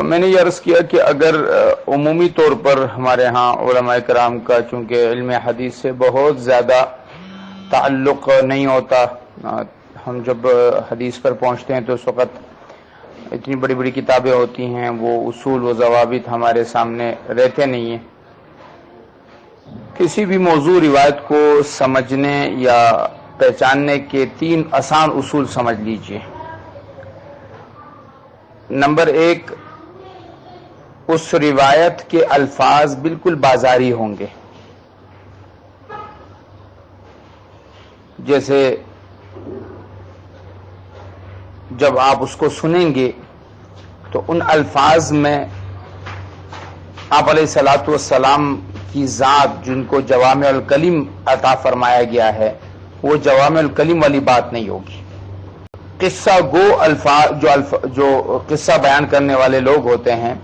میں نے یہ عرض کیا کہ اگر عمومی طور پر ہمارے ہاں علماء کرام کا چونکہ علم حدیث سے بہت زیادہ تعلق نہیں ہوتا، ہم جب حدیث پر پہنچتے ہیں تو اس وقت اتنی بڑی بڑی کتابیں ہوتی ہیں، وہ اصول و ضوابط ہمارے سامنے رہتے نہیں ہیں۔ کسی بھی موضوع روایت کو سمجھنے یا پہچاننے کے 3 آسان اصول سمجھ لیجئے۔ نمبر 1، اس روایت کے الفاظ بالکل بازاری ہوں گے، جیسے جب آپ اس کو سنیں گے تو ان الفاظ میں آپ علیہ الصلوۃ والسلام کی ذات جن کو جوامع الکلم عطا فرمایا گیا ہے، وہ جوامع الکلم والی بات نہیں ہوگی۔ قصہ گو الفاظ جو قصہ بیان کرنے والے لوگ ہوتے ہیں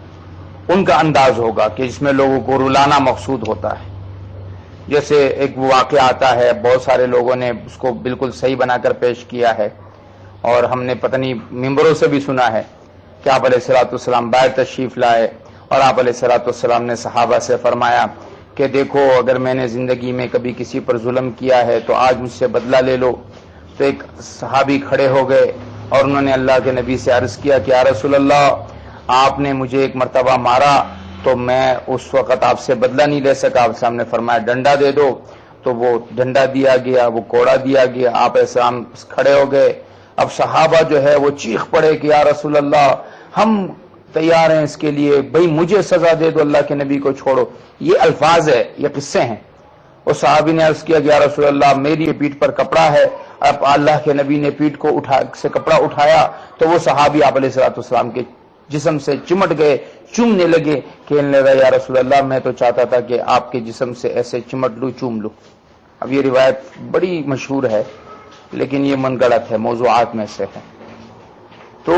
ان کا انداز ہوگا کہ جس میں لوگوں کو رلانا مقصود ہوتا ہے۔ جیسے ایک واقعہ آتا ہے، بہت سارے لوگوں نے اس کو بالکل صحیح بنا کر پیش کیا ہے، اور ہم نے پتہ نہیں ممبروں سے بھی سنا ہے کہ آپ علیہ الصلوۃ والسلام باہر تشریف لائے اور آپ علیہ الصلوۃ والسلام نے صحابہ سے فرمایا کہ دیکھو اگر میں نے زندگی میں کبھی کسی پر ظلم کیا ہے تو آج مجھ سے بدلہ لے لو۔ تو ایک صحابی کھڑے ہو گئے اور انہوں نے اللہ کے نبی سے عرض کیا کہ یا رسول اللہ، آپ نے مجھے ایک مرتبہ مارا تو میں اس وقت آپ سے بدلہ نہیں لے سکا۔ آپ سامنے فرمایا ڈنڈا دے دو، تو وہ ڈنڈا دیا گیا، وہ کوڑا دیا گیا، آپ السلام کھڑے ہو گئے۔ اب صحابہ جو ہے وہ چیخ پڑے کہ یا رسول اللہ، ہم تیار ہیں اس کے لیے، بھئی مجھے سزا دے دو، اللہ کے نبی کو چھوڑو۔ یہ الفاظ ہے، یہ قصے ہیں۔ اور صحابی نے عرض کیا کہ یا رسول اللہ، میری پیٹھ پر کپڑا ہے۔ اب اللہ کے نبی نے پیٹھ کو سے کپڑا اٹھایا تو وہ صحابی آپ علیہ الصلوۃ والسلام کے جسم سے چمٹ گئے، چومنے لگے، کہنے لگا یا رسول اللہ، میں تو چاہتا تھا کہ آپ کے جسم سے ایسے چمٹ لوں، چوم لوں۔ اب یہ روایت بڑی مشہور ہے لیکن یہ من گڑت ہے، موضوعات میں سے ہے۔ تو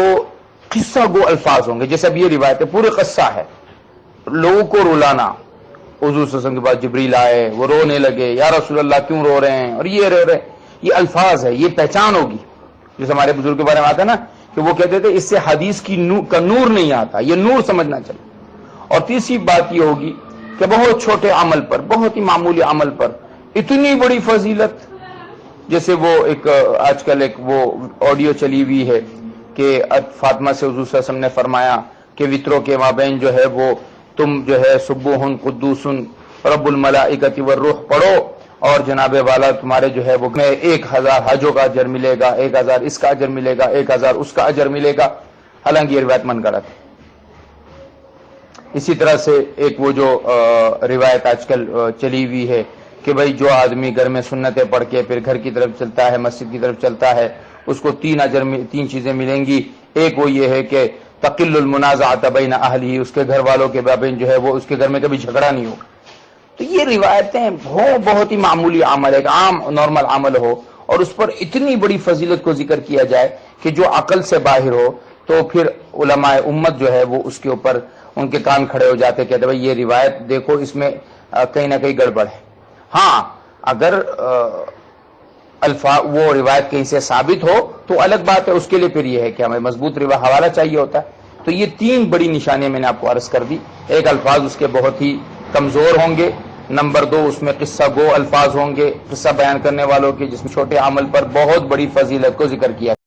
قصہ گو الفاظ ہوں گے، جیسے اب یہ روایت ہے، پورے قصہ ہے، لوگوں کو رلانا۔ حضور صلی اللہ علیہ وسلم کے بعد جبریل آئے، وہ رونے لگے، یا رسول اللہ کیوں رو رہے ہیں، اور یہ رو رہے ہیں۔ یہ الفاظ ہے، یہ پہچان ہوگی۔ جیسے ہمارے بزرگ کے بارے میں آتا ہے نا کہ وہ کہتے تھے اس سے حدیث کا نور نہیں آتا، یہ نور سمجھنا چاہیے۔ اور تیسری بات یہ ہوگی کہ بہت چھوٹے عمل پر، بہت ہی معمولی عمل پر اتنی بڑی فضیلت، جیسے وہ ایک آج کل ایک وہ آڈیو چلی ہوئی ہے کہ فاطمہ سے حضور صلی اللہ علیہ وسلم نے فرمایا کہ وطروں کے مابین جو ہے وہ تم جو ہے سبوحن قدوسن رب الملائکۃ والروح پڑھو، اور جناب والا تمہارے جو ہے وہ 1000 حجوں کا اجر ملے گا، 1000 اس کا اجر ملے گا، 1000 اس کا اجر ملے گا۔ حالانکہ یہ روایت من گڑت ہے۔ اسی طرح سے ایک وہ جو روایت آج کل چلی ہوئی ہے کہ بھئی جو آدمی گھر میں سنتیں پڑھ کے پھر گھر کی طرف چلتا ہے، مسجد کی طرف چلتا ہے، اس کو 3 چیزیں ملیں گی۔ ایک وہ یہ ہے کہ تقل المنازعۃ بین اہلہ، اس کے گھر والوں کے مابین جو ہے وہ اس کے گھر میں کبھی جھگڑا نہیں ہوگا۔ تو یہ روایتیں بہت ہی معمولی عمل، ایک عام نارمل عمل ہو اور اس پر اتنی بڑی فضیلت کو ذکر کیا جائے کہ جو عقل سے باہر ہو، تو پھر علماء امت جو ہے وہ اس کے اوپر ان کے کان کھڑے ہو جاتے، کہتے بھائی یہ روایت دیکھو اس میں کہیں نہ کہیں گڑبڑ ہے۔ ہاں اگر وہ روایت کہیں سے ثابت ہو تو الگ بات ہے، اس کے لیے پھر یہ ہے کہ ہمیں مضبوط حوالہ چاہیے ہوتا ہے۔ تو یہ 3 بڑی نشانیاں میں نے آپ کو عرض کر دی۔ ایک، الفاظ اس کے بہت ہی کمزور ہوں گے۔ نمبر 2، اس میں قصہ گو الفاظ ہوں گے، قصہ بیان کرنے والوں کے، جس میں چھوٹے عمل پر بہت بڑی فضیلت کو ذکر کیا